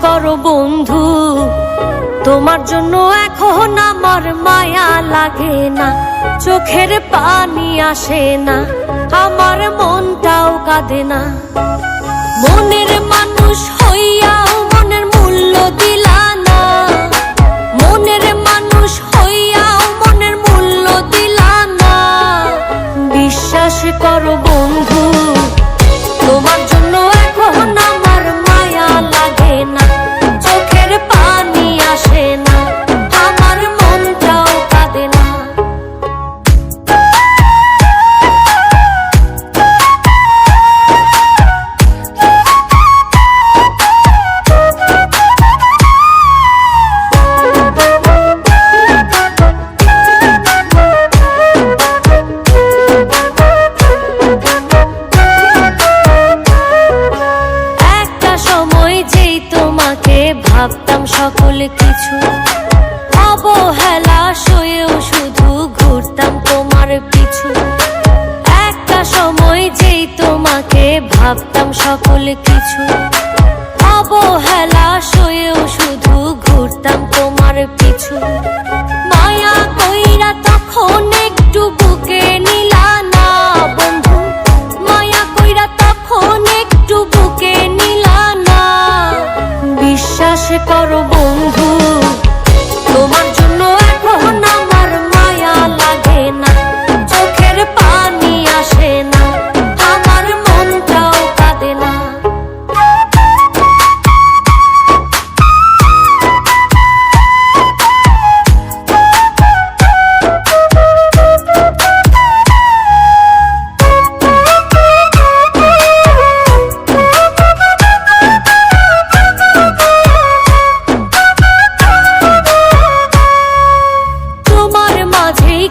করো বন্ধু, তোমার জন্য এখন আমার মায়া লাগে না, চোখের পানি আসে না, আমার মনটাও কাঁদে না। মনের মানুষ হইয়াও মনের মূল্য দিলা না, মনের মানুষ হইয়াও মনের মূল্য দিলা না। বিশ্বাস করো বন্ধু, তোমার জন্য এখন আমার মায়া লাগে না, চোখের পানি আসে না, আমার মনটাও কাঁদে না। ভাবতাম সকল কিছু, অবহেলা সয়েও শুধু ঘুরতাম তোমার পিছু। একটা সময় যেই তোমাকে ভাবতাম সকল কিছু, অবহেলা সয়েও শুধু ঘুরতাম তোমার পিছু। মায়া কইরা তখন একটু বুকে নিলা না বন্ধু, মায়া কইরা তখন একটু বুকে নিলা না। বিশ্বাস করো বন্ধু, তোমার জন্য এখন আমার মায়া লাগে না, চোখের পানি আসে না, আমার মনটাও কাঁদে না।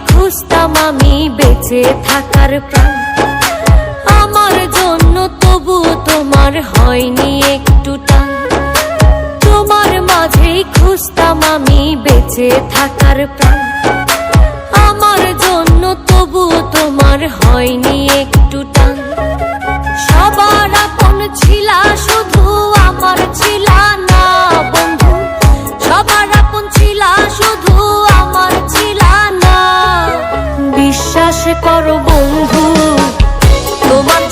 খুঁজতাম আমি বেঁচে থাকার প্রাণ, আমার জন্য তবু তোমার হয়নি একটু টান। তোমার মাঝেই খুঁজতাম আমি বেঁচে থাকার প্রাণ, আমার জন্য তবু তোমার হয়নি একটু টান। সবার আপন ছিলা শুধু আমার ছিলা না বন্ধু, সবার আপন ছিলা শুধু আমার ছিলা না। বিশ্বাস করো বন্ধু, তোমার